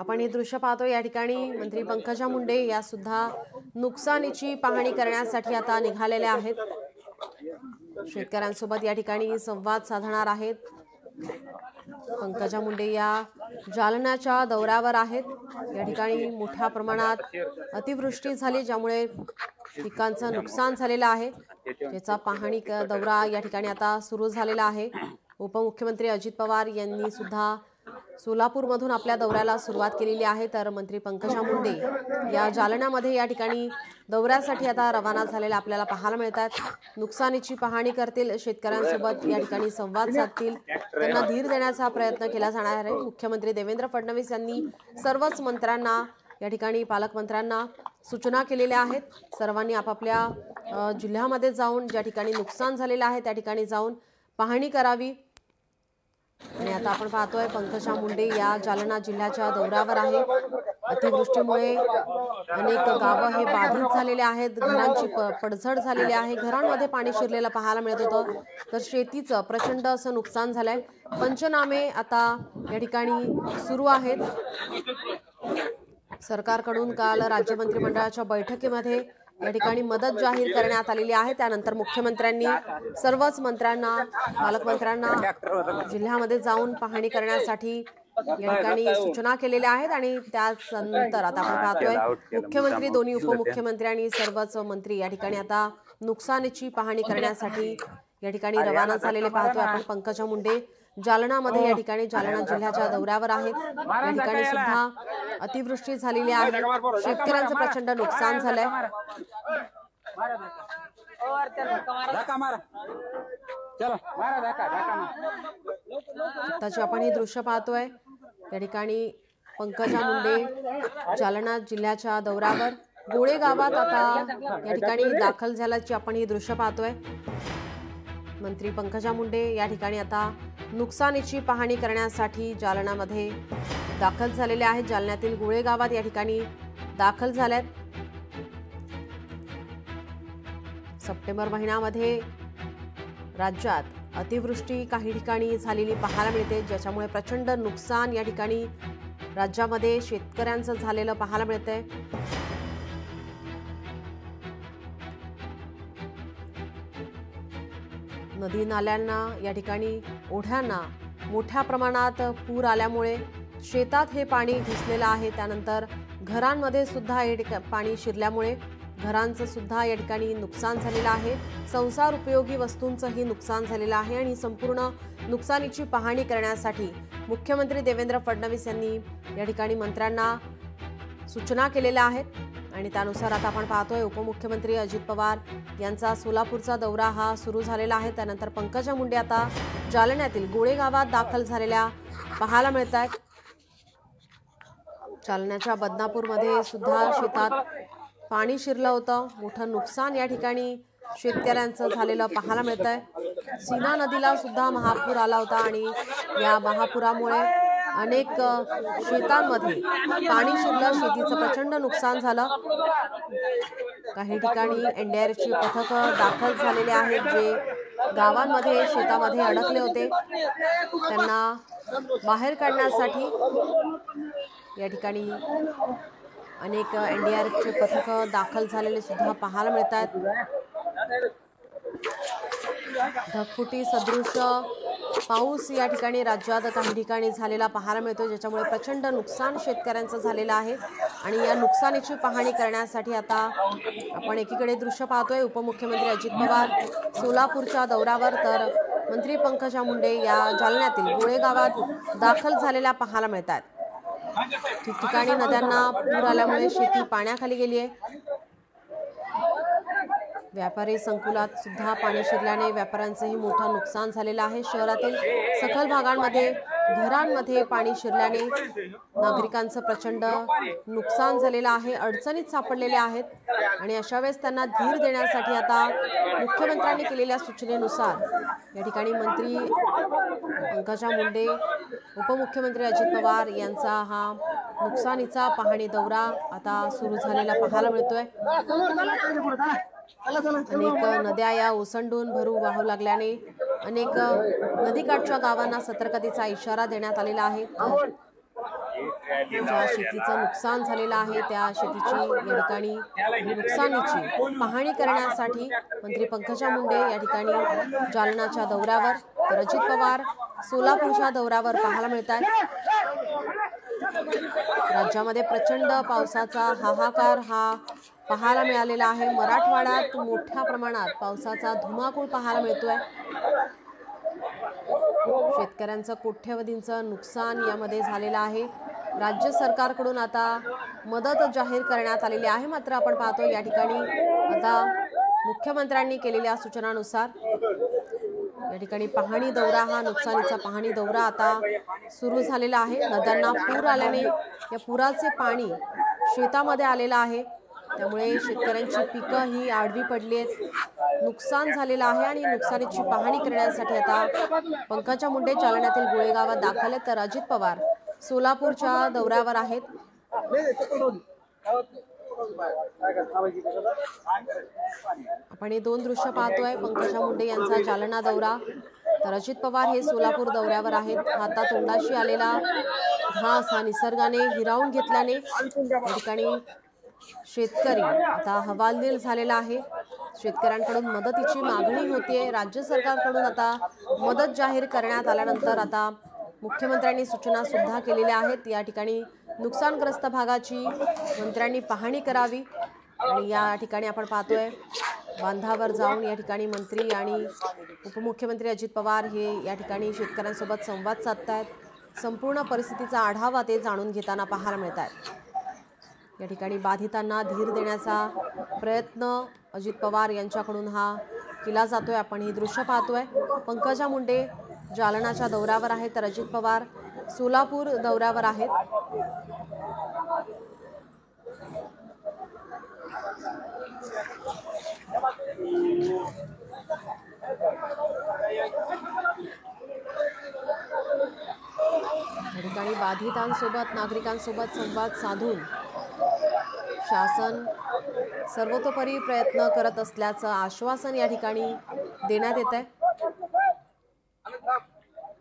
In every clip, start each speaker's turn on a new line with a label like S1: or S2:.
S1: आपण हे दृश्य पाहतो। या ठिकाणी मंत्री पंकजा मुंडे या सुद्धा नुकसानीची पाहणी करण्यासाठी आता निघालेल्या आहेत। शेतकऱ्यांसोबत या ठिकाणी संवाद साधणार आहेत। पंकजा मुंडे या जालन्याच्या दौऱ्यावर आहेत। या ठिकाणी मोठ्या प्रमाणात अतिवृष्टी झाली, ज्यामुळे पिकांचं नुकसान झालेलं आहे। याचा पाहणी दौरा या ठिकाणी आता सुरू झालेला आहे। उपमुख्यमंत्री अजित पवार यांनी सुद्धा सोलापूरमधून आपल्या दौऱ्याला सुरुवात केलेली आहे, तर मंत्री पंकजा मुंडे या जालन्यामध्ये या ठिकाणी दौऱ्यासाठी आता रवाना झालेल्या आपल्याला पाहायला मिळतात। नुकसानीची पाहणी करतील, शेतकऱ्यांसोबत या ठिकाणी संवाद साधतील, त्यांना धीर देण्याचा प्रयत्न केला जाणार आहे। मुख्यमंत्री देवेंद्र फडणवीस यांनी सर्वच मंत्र्यांना या ठिकाणी पालकमंत्र्यांना सूचना केलेल्या आहेत। सर्वांनी आपापल्या जिल्ह्यामध्ये जाऊन ज्या ठिकाणी नुकसान झालेलं आहे त्या ठिकाणी जाऊन पाहणी करावी। आणि आता आपण पाहतोय पंकजा मुंडे या जालना जिल्ह्याच्या दौऱ्यावर आहे। अतिवृष्टीमुळे अनेक गावं हे बाधित झालेले आहेत, घरांची पडझड झालेली आहे, घरांमध्ये पाणी शिरलेलं पाहायला मिळत होतं, तर शेतीचं प्रचंड असं नुकसान झालंय। पंचनामे आता या ठिकाणी सुरू आहेत। सरकारकडून काल राज्य मंत्रिमंडळाच्या बैठकीमध्ये या ठिकाणी मदत जाहीर करण्यात आलेली आहे। त्यानंतर मुख्यमंत्र्यांनी सर्वच मंत्र्यांना पालकमंत्र्यांना जिल्ह्यामध्ये जाऊन पाहणी करण्यासाठी या ठिकाणी सूचना केलेल्या आहेत। आणि त्यानंतर आता आपण पाहतोय मुख्यमंत्री, दोन्ही उपमुख्यमंत्री आणि सर्वच मंत्री या ठिकाणी आता नुकसानीची पाहणी करण्यासाठी या ठिकाणी रवाना झालेले पाहतोय आपण। पंकजा मुंडे जालनामध्ये या ठिकाणी जालना जिल्ह्याच्या दौऱ्यावर आहेत। या ठिकाणी सुद्धा अतिवृष्टी झालेली आहे, शेतकऱ्यांचं प्रचंड नुकसान झालंय। आताचे आपण हे दृश्य पाहतोय। या ठिकाणी पंकजा मुंडे जालना जिल्ह्याच्या दौऱ्यावर गोळे गावात आता या ठिकाणी दाखल झाल्याची आपण हे दृश्य पाहतोय। मंत्री पंकजा मुंडे या ठिकाणी आता नुकसानीची पाहणी करण्यासाठी जालनामध्ये दाखल झालेले आहेत। जालन्यातील गोळे गावात या ठिकाणी दाखल झाल्यात। सप्टेंबर महिन्यामध्ये राज्यात अतिवृष्टी काही ठिकाणी झालेली पाहायला मिळते, ज्याच्यामुळे प्रचंड नुकसान या ठिकाणी राज्यामध्ये शेतकऱ्यांचं झालेलं पाहायला मिळतंय। नदी नाल्यांना या ठिकाणी ओढ्यांना मोठ्या प्रमाणात पूर आल्यामुळे शेतात हे पाणी घुसलेलं आहे। त्यानंतर घरांमध्ये सुद्धा हे पाणी शिरल्यामुळे घरांचं सुद्धा या ठिकाणी नुकसान झालेलं आहे। संसार उपयोगी वस्तूंचंही नुकसान झालेलं आहे। आणि संपूर्ण नुकसानीची पाहणी करण्यासाठी मुख्यमंत्री देवेंद्र फडणवीस यांनी या ठिकाणी मंत्र्यांना सूचना केलेल्या आहेत। आणि त्यानुसार आता आपण पाहतोय उपमुख्यमंत्री अजित पवार यांचा सोलापूरचा दौरा हा सुरू झालेला आहे। त्यानंतर पंकजा मुंडे आता जालन्यातील गोळे गावात दाखल झालेल्या पाहायला मिळत आहेत। जालन्याच्या बदनापूरमध्ये सुद्धा शेतात पाणी शिरलं होतं, मोठं नुकसान या ठिकाणी शेतकऱ्यांचं झालेलं पाहायला मिळतंय। सीना नदीला सुद्धा महापूर आला होता आणि या महापुरामुळे अनेक शेतांमध्ये पाणी शिरलं, शेतीचं प्रचंड नुकसान झालं। काही ठिकाणी एनडीआरएफची पथकं दाखल झालेले आहेत, जे गावांमध्ये शेतामध्ये अडकले होते, त्यांना बाहेर काढण्यासाठी या ठिकाणी अनेक एनडीआरएफचे पथकं दाखल झालेले सुद्धा पाहायला मिळतात। ढगफुटी सदृश पाऊस या ठिकाणी राज्यात काही ठिकाणी झालेला पाहायला मिळतो, ज्याच्यामुळे प्रचंड नुकसान शेतकऱ्यांचं झालेलं आहे। आणि या नुकसानीची पाहणी करण्यासाठी आता आपण एकीकडे दृश्य पाहतोय उपमुख्यमंत्री अजित पवार सोलापूरच्या दौऱ्यावर, तर मंत्री पंकजा मुंडे या जालन्यातील गोळे गावात दाखल झालेल्या पाहायला मिळतात। ठिकठिकाणी नद्यांना पूर आल्यामुळे शेती पाण्याखाली गेली आहे। व्यापारी संकुलात सुद्धा पाणी शिरल्याने व्यापाऱ्यांचंही मोठं नुकसान झालेलं आहे। शहरातील सखल भागांमध्ये घरांमध्ये पाणी शिरल्याने नागरिकांचं प्रचंड नुकसान झालेलं आहे, अडचणीत सापडलेले आहेत। आणि अशा वेळेस त्यांना धीर देण्यासाठी आता मुख्यमंत्र्यांनी केलेल्या सूचनेनुसार या ठिकाणी मंत्री पंकजा मुंडे, उपमुख्यमंत्री अजित पवार यांचा हा नुकसानीचा पाहणी दौरा आता सुरू झालेला पाहायला मिळतोय। अनेक नद्या या ओसंडून भरू वाहू लागल्याने अनेक नदीकाठच्या गावांना सतर्कतेचा इशारा देण्यात आलेला आहे। ज्या शेतीचं नुकसान झालेलं आहे त्या शेतीची या ठिकाणी नुकसानीची पाहणी करण्यासाठी मंत्री पंकजा मुंडे या ठिकाणी जालनाच्या दौऱ्यावर, तर अजित पवार सोलापूरच्या दौऱ्यावर पाहायला मिळत आहेत। राज्यामध्ये प्रचंड पावसाचा हाहाकार हा पाहायला मिळालेला आहे। मराठवाड्यात मोठ्या प्रमाणात पावसाचा धुमाकूळ पाहायला मिळतोय। शेतकऱ्यांचं कोट्यवधींचं नुकसान यामध्ये झालेलं आहे। राज्य सरकारकडून आता मदत जाहीर करण्यात आलेली आहे। मात्र आपण पाहतो या ठिकाणी आता मुख्यमंत्र्यांनी केलेल्या सूचनानुसार या ठिकाणी पाहणी दौरा, हा नुकसानीचा पाहणी दौरा आता सुरू झालेला आहे। नद्यांना पूर आल्याने या पुराचे पाणी शेतामध्ये आलेलं आहे, त्यामुळे शेतकऱ्यांची पिकं ही आडवी पडली आहेत, नुकसान झालेलं आहे आणि नुकसानीची पाहणी करण्यासाठी आता पंकजा मुंडे जालन्यातील गोळेगावात दाखल आहेत, तर अजित पवार सोलापूरच्या दौऱ्यावर आहेत। आपण हे दोन दृश्य पाहतोय, पंकजा मुंडे यांचा जालना दौरा, तर अजित पवार हे सोलापूर दौऱ्यावर आहेत। हातातोंडाशी आलेला घास हा निसर्गाने हिरावून घेतल्याने या ठिकाणी शेतकरी आता हवालदिल झालेला आहे। शेतकऱ्यांकडून मदतीची मागणी होतीये। राज्य सरकारकडून आता मदत जाहीर करण्यात आल्यानंतर आता मुख्यमंत्र्यांनी सूचना सुद्धा केलेल्या आहेत। या ठिकाणी नुकसानग्रस्त भागाची मंत्र्यांनी पाहणी करावी आणि या ठिकाणी आपण पाहतोय बांधावर जाऊन या ठिकाणी मंत्री आणि उपमुख्यमंत्री अजित पवार हे या ठिकाणी शेतकऱ्यांसोबत संवाद साधतायत। संपूर्ण परिस्थितीचा आढावा ते जाणून घेताना पाहायला मिळत आहे। या ठिकाणी बाधितांना धीर देण्याचा प्रयत्न अजित पवार यांच्याकडून हा केला जातोय। आपण ही दृश्य पाहतोय, पंकजा मुंडे जालनाच्या दौऱ्यावर आहेत, तर अजित पवार सोलापूर दौऱ्यावर आहेत। या ठिकाणी बाधितांसोबत नागरिकांसोबत संवाद साधून शासन सर्वतोपरी प्रयत्न करत असल्याचं आश्वासन या ठिकाणी देण्यात येत आहे।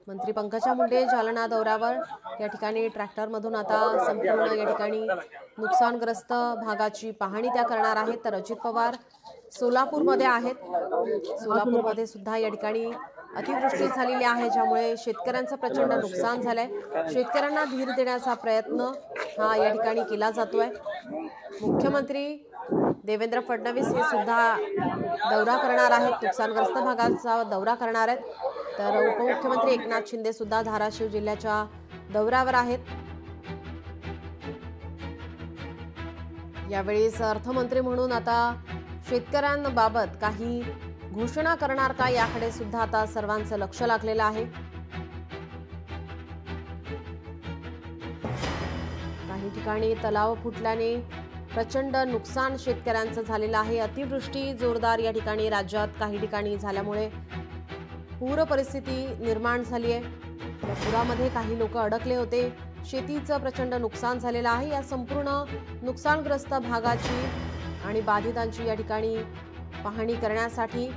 S1: मंत्री पंकजा मुंडे जालना दौऱ्यावर या ठिकाणी ट्रॅक्टरमधून आता संपूर्ण या ठिकाणी नुकसानग्रस्त भागाची पाहणी त्या करणार आहेत, तर अजित पवार सोलापूरमध्ये आहेत। सोलापूरमध्ये सुद्धा या ठिकाणी अतिवृष्टी झालेली आहे, ज्यामुळे शेतकऱ्यांचं प्रचंड नुकसान झालंय। शेतकऱ्यांना धीर देण्याचा प्रयत्न हा या ठिकाणी केला जातोय। मुख्यमंत्री देवेंद्र फडणवीस हे सुद्धा दौरा करणार आहेत, नुकसानग्रस्त भागाचा दौरा करणार आहेत, तर उपमुख्यमंत्री एकनाथ शिंदे सुद्धा धाराशिव जिल्ह्याच्या दौऱ्यावर आहेत। यावेळी अर्थमंत्री म्हणून आता शेतकऱ्यांबाबत काही घोषणा करणार का, याकडे सुद्धा आता सर्वांचं लक्ष लागलेलं आहे। काही ठिकाणी तलाव फुटल्याने प्रचंड नुकसान शेतकऱ्यांचं झालेलं आहे। अतिवृष्टी जोरदार या ठिकाणी राज्यात काही ठिकाणी झाल्यामुळे पूर परिस्थिती निर्माण झाली आहे। या पुरामध्ये काही लोक अडकले होते, शेतीचं प्रचंड नुकसान झालेलं आहे। या संपूर्ण नुकसानग्रस्त भागाची आणि बाधितांची या ठिकाणी पाहणी करण्यासाठी,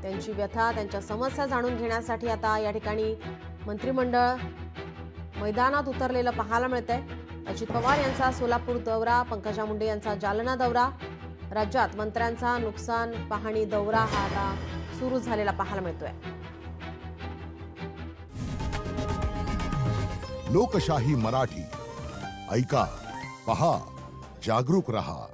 S1: त्यांची व्यथा, त्यांच्या समस्या जाणून घेण्यासाठी आता या ठिकाणी मंत्रिमंडळ मैदानात उतरलेलं पाहायला मिळतंय। अजित पवार यांचा सोलापूर दौरा, पंकजा मुंडे यांचा जालना दौरा, राज्यात मंत्र्यांचा नुकसान पाहणी दौरा हा आता सुरू झालेला पाहायला मिळतोय।
S2: लोकशाही मराठी ऐका, पहा, जागरूक रहा।